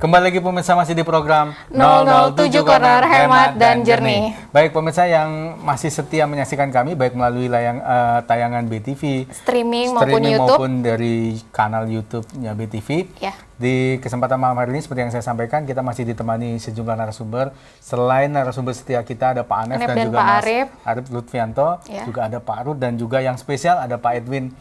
Kembali lagi pemirsa masih di program 007 Corner Hemat dan Jernih. Baik pemirsa yang masih setia menyaksikan kami baik melalui tayangan BTV, streaming maupun YouTube, maupun dari kanal YouTube-nya BTV. Ya. Di kesempatan malam hari ini seperti yang saya sampaikan, kita masih ditemani sejumlah narasumber. Selain narasumber setia kita ada Pak Anef dan juga Pak Mas Arif Lutfianto, juga ada Pak Rud dan juga yang spesial ada Pak Edwin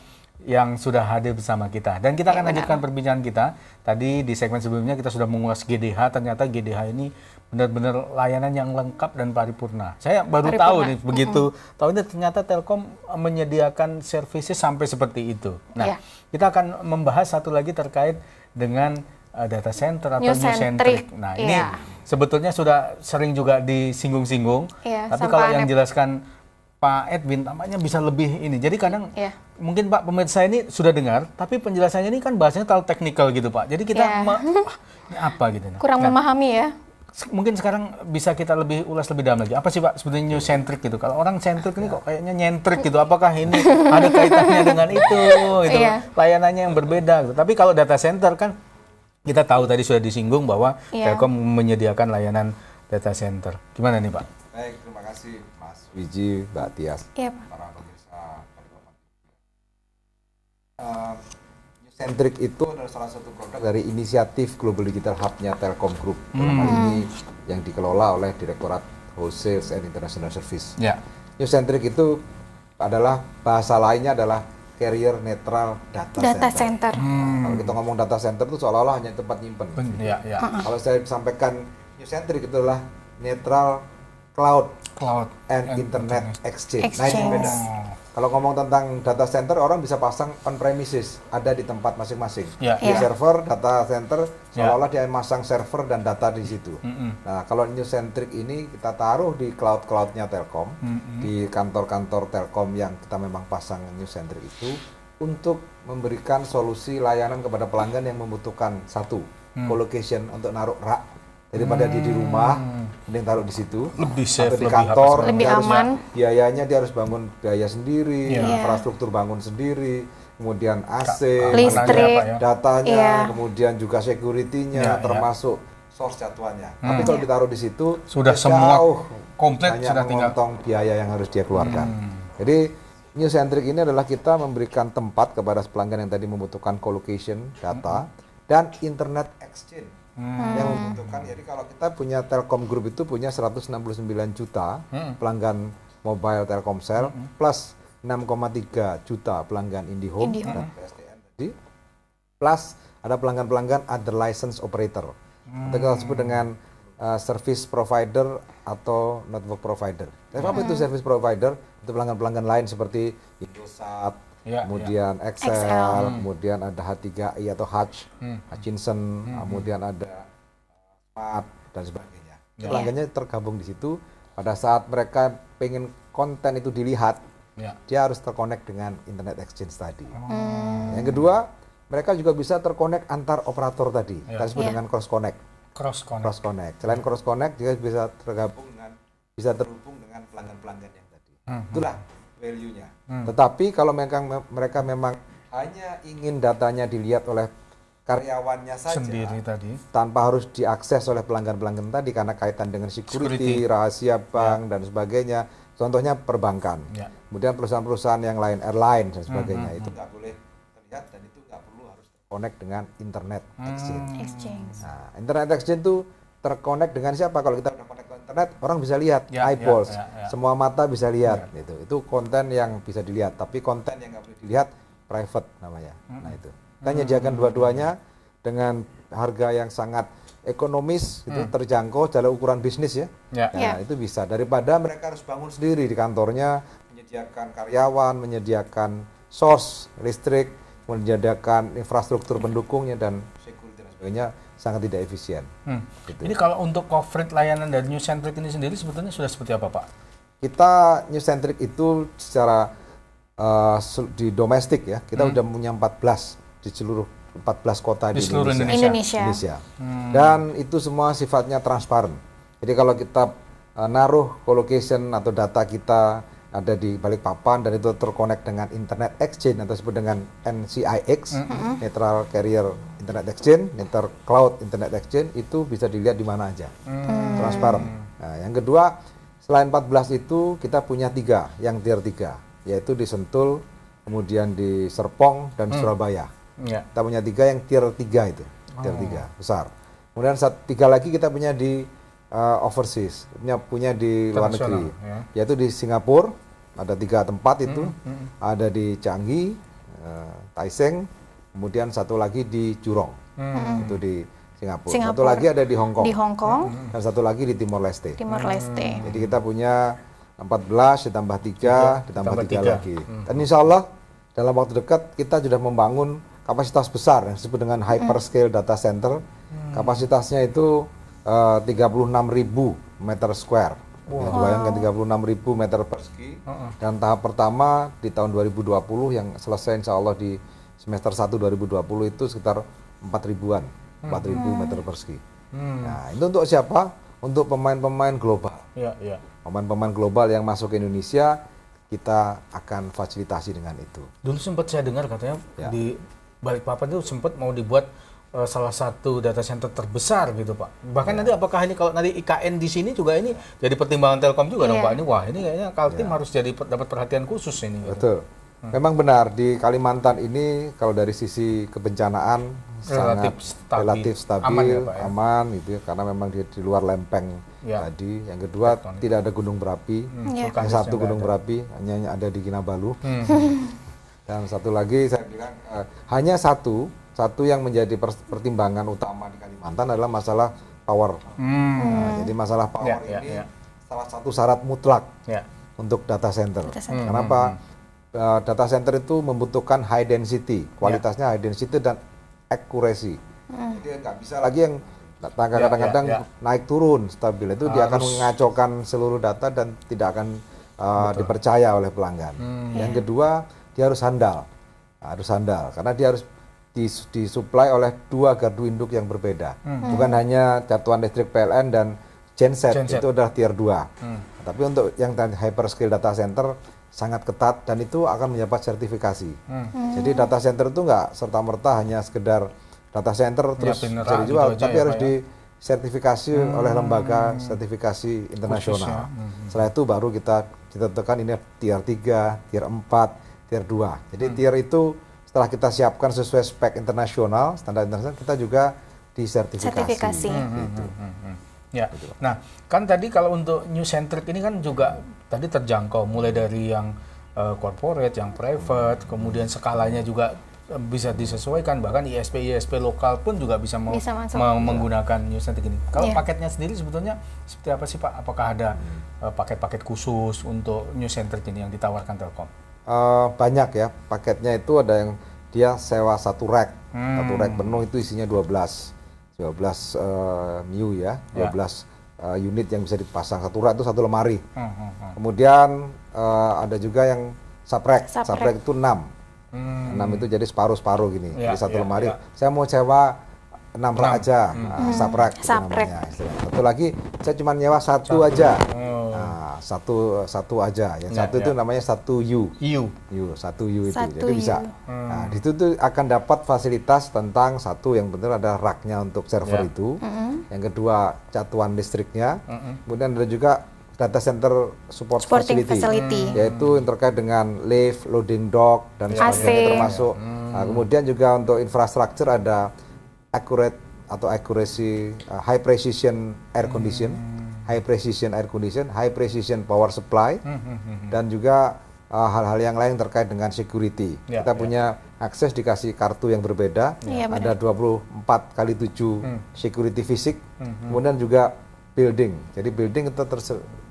yang sudah hadir bersama kita. Dan kita akan lanjutkan perbincangan kita. Tadi di segmen sebelumnya kita sudah mengulas GDH, ternyata GDH ini benar-benar layanan yang lengkap dan paripurna. Saya baru tahu nih, begitu tahu ini ternyata Telkom menyediakan services sampai seperti itu. Nah, kita akan membahas satu lagi terkait dengan data center atau new centric. Nah, ini sebetulnya sudah sering juga disinggung-singgung, tapi kalau yang jelaskan Pak Edwin tampaknya bisa lebih ini. Jadi kadang mungkin Pak pemirsa ini sudah dengar, tapi penjelasannya ini kan bahasanya terlalu teknikal gitu Pak. Jadi kita ini apa gitu. Kurang memahami ya. Mungkin sekarang bisa kita lebih ulas lebih dalam lagi. Apa sih Pak sebetulnya new centric gitu? Kalau orang centric ini kok kayaknya nyentrik gitu. Apakah ini ada kaitannya dengan itu? Gitu. Layanannya yang berbeda. Gitu. Tapi kalau data center kan kita tahu tadi sudah disinggung bahwa Telkom menyediakan layanan data center. Gimana nih Pak? Baik, terima kasih Mas Wiji, Mbak Tias, para pemirsa. New Centric itu adalah salah satu produk dari inisiatif Global Digital Hub-nya Telkom Group. Dalam hal ini yang dikelola oleh Direktorat Wholesale and International Service. New Centric itu adalah bahasa lainnya adalah carrier netral data center. Kalau kita ngomong data center itu seolah-olah hanya tempat nyimpen. Kalau saya sampaikan New Centric itu adalah netral cloud and internet exchange. Nah, ini beda. Kalau ngomong tentang data center, orang bisa pasang on premises, ada di tempat masing-masing. Di server data center seolah-olah dia masang server dan data di situ. Nah, kalau New Centric ini kita taruh di cloud-cloudnya Telkom, di kantor-kantor Telkom yang kita memang pasang New Centric itu untuk memberikan solusi layanan kepada pelanggan yang membutuhkan satu colocation untuk naruh rak daripada dia di rumah, mending taruh di situ, lebih safe, atau di kantor, lebih aman. Biayanya dia harus bangun biaya sendiri, infrastruktur bangun sendiri, kemudian AC, listrik, datanya, kemudian juga security-nya, termasuk source jadwalnya. Tapi kalau ditaruh di situ, sudah semua komplit, hanya sudah tinggal mengontong biaya yang harus dia keluarkan. Jadi New Centric ini adalah kita memberikan tempat kepada pelanggan yang tadi membutuhkan colocation data dan internet exchange. Yang membutuhkan, jadi kalau kita punya Telkom Group itu punya 169 juta pelanggan mobile Telkomsel plus 6,3 juta pelanggan IndiHome dan PSTN tadi, plus ada pelanggan-pelanggan other license operator atau kita sebut dengan service provider atau network provider. Apa itu service provider? Itu pelanggan-pelanggan lain seperti Indosat, kemudian XL, kemudian ada H3i atau Hutchinson, kemudian ada Smart dan sebagainya. Pelanggannya tergabung di situ. Pada saat mereka pengen konten itu dilihat, dia harus terkonek dengan internet exchange tadi. Yang kedua, mereka juga bisa terkonek antar operator tadi. Kita sebut dengan cross connect. Selain cross connect, dia bisa terhubung dengan pelanggan-pelanggan yang tadi. Itulah value-nya. Tetapi kalau mereka memang hanya ingin datanya dilihat oleh karyawannya saja sendiri tadi, tanpa harus diakses oleh pelanggan-pelanggan tadi karena kaitan dengan security, rahasia bank dan sebagainya. Contohnya perbankan. Kemudian perusahaan-perusahaan yang lain, airline dan sebagainya, itu nggak boleh terlihat dan itu nggak perlu harus terkonek dengan internet exchange. Nah, internet exchange itu terkonek dengan siapa? Kalau kita udah connect ke internet, orang bisa lihat, eyeballs, semua mata bisa lihat. Itu konten yang bisa dilihat. Tapi konten yang nggak boleh dilihat, private namanya. Nah itu. Kita menyediakan dua-duanya dengan harga yang sangat ekonomis, itu terjangkau dalam ukuran bisnis ya. Nah itu bisa. Daripada mereka harus bangun sendiri di kantornya, menyediakan karyawan, menyediakan source listrik, menyediakan infrastruktur pendukungnya dan security dan sebagainya, sangat tidak efisien. Gitu. Ini kalau untuk coverage layanan dari New Centric ini sendiri sebetulnya sudah seperti apa Pak? Kita New Centric itu secara di domestik ya, kita udah punya 14 di seluruh 14 kota di seluruh Indonesia. Dan itu semua sifatnya transparan. Jadi kalau kita naruh colocation atau data kita ada di Balikpapan dan itu terkonek dengan Internet Exchange atau disebut dengan NCIX, Neutral Carrier Internet Exchange, Neutral Cloud Internet Exchange, itu bisa dilihat di mana aja, transparan. Nah, yang kedua, selain 14 itu kita punya 3 yang tier 3, yaitu di Sentul, kemudian di Serpong dan Surabaya. Kita punya 3 yang tier 3 itu, tier 3 besar. Kemudian 3 lagi kita punya di overseas, punya di luar negeri, yaitu di Singapura ada 3 tempat itu, ada di Changi, Taiseng, kemudian satu lagi di Jurong, itu di Singapura. Satu lagi ada di Hong Kong, dan satu lagi di Timor Leste. Jadi kita punya 14 ditambah 3 ditambah 3 lagi. Dan insya Allah dalam waktu dekat kita sudah membangun kapasitas besar yang disebut dengan hyperscale data center. Kapasitasnya itu 36.000 meter square. Ya, bayangkan 36.000 meter persegi. Dan tahap pertama di tahun 2020 yang selesai insya Allah di semester 1 2020 itu sekitar 4.000-an, 4.000 meter persegi. Nah, itu untuk siapa? Untuk pemain-pemain global. Pemain-pemain global yang masuk ke Indonesia, kita akan fasilitasi dengan itu. Dulu sempat saya dengar katanya di Balikpapan itu sempat mau dibuat salah satu data center terbesar gitu Pak. Bahkan nanti apakah ini kalau nanti IKN di sini juga ini jadi pertimbangan Telkom juga dong Pak. Ini wah ini kayaknya Kaltim harus jadi dapat perhatian khusus ini. Betul. Memang benar di Kalimantan ini kalau dari sisi kebencanaan relatif stabil, aman gitu ya, karena memang di luar lempeng tadi. Yang kedua tidak ada gunung berapi. Yang satu gunung berapi hanya ada di Kinabalu. Dan satu lagi saya bilang hanya satu yang menjadi pertimbangan utama di Kalimantan adalah masalah power. Nah, jadi masalah power ini salah satu syarat mutlak untuk data center. Kenapa? Data center itu membutuhkan high density, kualitasnya high density dan accuracy. Jadi nggak bisa lagi yang kadang-kadang naik turun stabil, itu dia akan mengacaukan seluruh data dan tidak akan dipercaya oleh pelanggan. Yang kedua, dia harus handal, karena dia harus disuplai oleh 2 gardu induk yang berbeda, bukan hanya satuan listrik PLN dan genset. Itu adalah tier 2. Tapi untuk yang hyperscale data center sangat ketat dan itu akan mendapat sertifikasi. Jadi data center itu nggak serta-merta hanya sekedar data center terus bisa dijual, tapi harus disertifikasi oleh lembaga sertifikasi internasional. Setelah itu baru kita tentukan ini tier 3, tier 4, tier 2. Jadi tier itu setelah kita siapkan sesuai spek internasional, standar internasional, kita juga disertifikasi. Gitu. Ya. Nah, kan tadi kalau untuk New Centric ini kan juga tadi terjangkau mulai dari yang corporate, yang private, kemudian skalanya juga bisa disesuaikan, bahkan ISP lokal pun juga bisa menggunakan New Centric ini. Kalau paketnya sendiri sebetulnya seperti apa sih Pak? Apakah ada paket-paket khusus untuk New Centric ini yang ditawarkan Telkom? Banyak ya, paketnya itu ada yang dia sewa satu rack penuh itu isinya 12 MIU ya, 12 unit yang bisa dipasang, satu rack itu 1 lemari. Kemudian ada juga yang saprek itu 6 itu jadi separuh gini, jadi 1 lemari. Saya mau sewa 6 rak aja, saprek. Satu lagi saya cuma nyewa 1 aja. Satu aja, yang satu itu namanya 1 U, 1 U itu, jadi bisa. Nah, di situ tuh akan dapat fasilitas tentang satu yang benar ada raknya untuk server itu, yang kedua catuan listriknya, kemudian ada juga data center support facility, yaitu yang terkait dengan lift, loading dock dan sebagainya termasuk. Nah, kemudian juga untuk infrastruktur ada accurate atau accuracy, high precision air condition, high precision power supply, dan juga hal-hal yang lain terkait dengan security. Kita punya akses dikasih kartu yang berbeda, ada 24x7 security fisik, kemudian juga building. Jadi building itu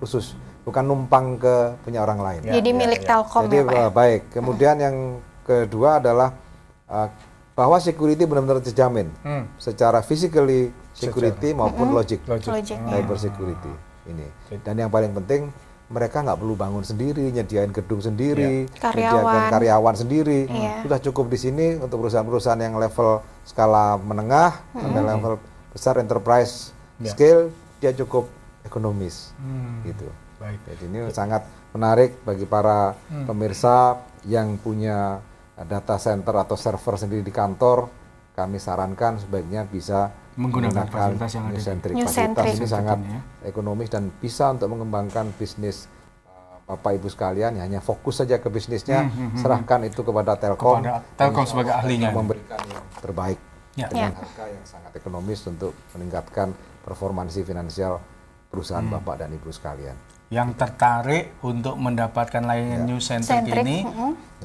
khusus, bukan numpang ke punya orang lain. Jadi milik Telkom. Jadi ya, Pak? Baik. Kemudian yang kedua adalah bahwa security benar-benar terjamin secara physically security maupun logic cyber security ini. Dan yang paling penting mereka nggak perlu bangun sendiri, nyediain gedung sendiri, menyediakan karyawan sendiri. Sudah cukup di sini untuk perusahaan-perusahaan yang level skala menengah sampai level besar enterprise scale, dia cukup ekonomis gitu. Baik. Jadi ini sangat menarik bagi para pemirsa yang punya data center atau server sendiri di kantor. Kami sarankan sebaiknya bisa Menggunakan fasilitas yang ada di Newcentric. Newcentric. Fasilitas ini sangat ya. ekonomis dan bisa untuk mengembangkan bisnis Bapak Ibu sekalian. Ya, hanya fokus saja ke bisnisnya, serahkan itu kepada Telkom. Kepada Telkom sebagai ahlinya. Memberikan yang terbaik Ya. dengan harga yang sangat ekonomis untuk meningkatkan performansi finansial perusahaan Bapak dan Ibu sekalian. Yang tertarik untuk mendapatkan layanan Newcentric Centric, ini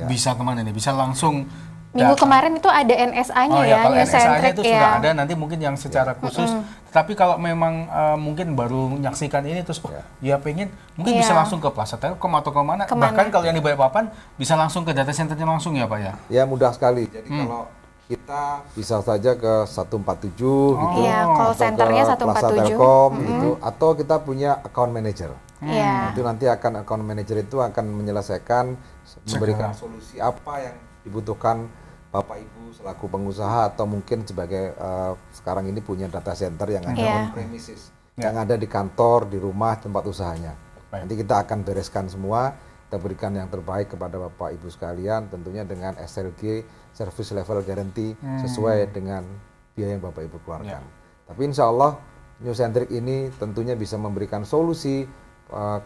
bisa kemana nih? Bisa langsung Minggu datang. kemarin itu ada NSA-nya Oh ya, ya, kalau NSA-nya Newcentric itu sudah ada, nanti mungkin yang secara khusus. Tapi kalau memang mungkin baru menyaksikan ini terus, ya pengen, mungkin bisa langsung ke Plaza Telkom atau kemana. Bahkan kalau yang di Balikpapan bisa langsung ke data centernya langsung ya Pak ya? Ya mudah sekali. Jadi kalau kita bisa saja ke 147 gitu, Iya, call atau centernya ke Plaza 147. Telkom gitu, atau kita punya account manager. Iya. Itu nanti akan account manager itu akan menyelesaikan, memberikan solusi apa yang dibutuhkan Bapak Ibu selaku pengusaha atau mungkin sebagai sekarang ini punya data center yang ada on premises, yang ada di kantor, di rumah, tempat usahanya. Nanti kita akan bereskan semua, kita berikan yang terbaik kepada Bapak Ibu sekalian, tentunya dengan SLG, Service Level Guarantee, sesuai dengan biaya yang Bapak Ibu keluarkan. Tapi insya Allah Newcentric ini tentunya bisa memberikan solusi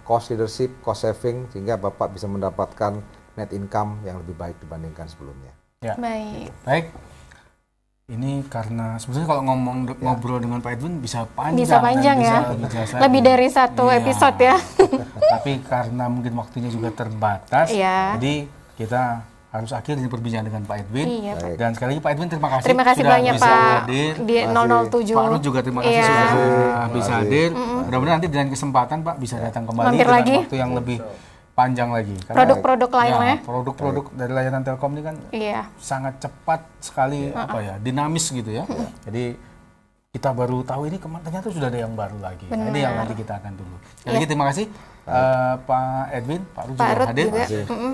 cost leadership, cost saving, sehingga Bapak bisa mendapatkan net income yang lebih baik dibandingkan sebelumnya. Ya. Baik. Ini karena sebenarnya kalau ngobrol dengan Pak Edwin bisa panjang. Bisa panjang dan ya. bisa lebih jelas lagi. Lebih dari satu episode ya. Tapi karena mungkin waktunya juga terbatas, jadi kita harus akhiri perbincangan dengan Pak Edwin. Iya, Pak. Dan sekali lagi Pak Edwin terima kasih. Terima kasih sudah banyak bisa Pak hadir. di 007. Pak Rud juga terima kasih sudah bisa hadir. Mudah-mudahan nanti dengan kesempatan Pak bisa datang kembali Mampir dengan lagi. waktu yang lebih panjang lagi. Karena Produk-produk lainnya. Produk-produk dari layanan Telkom ini kan sangat cepat sekali dinamis gitu ya. Jadi kita baru tahu ini ternyata sudah ada yang baru lagi. Nah, ini yang nanti kita akan tunggu. Sekali lagi terima kasih Pak Edwin, Pak Rud juga hadir.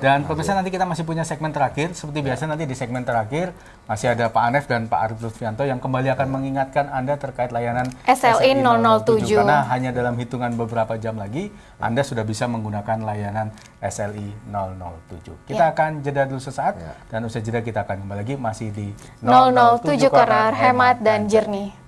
Dan pemirsa nanti kita masih punya segmen terakhir. Seperti biasa nanti di segmen terakhir masih ada Pak Anef dan Pak Arief Lutfianto yang kembali akan mengingatkan Anda terkait layanan SLI 007. Karena hanya dalam hitungan beberapa jam lagi Anda sudah bisa menggunakan layanan SLI 007. Kita akan jeda dulu sesaat dan usai jeda kita akan kembali lagi masih di 007 Korar Hemat dan Jernih.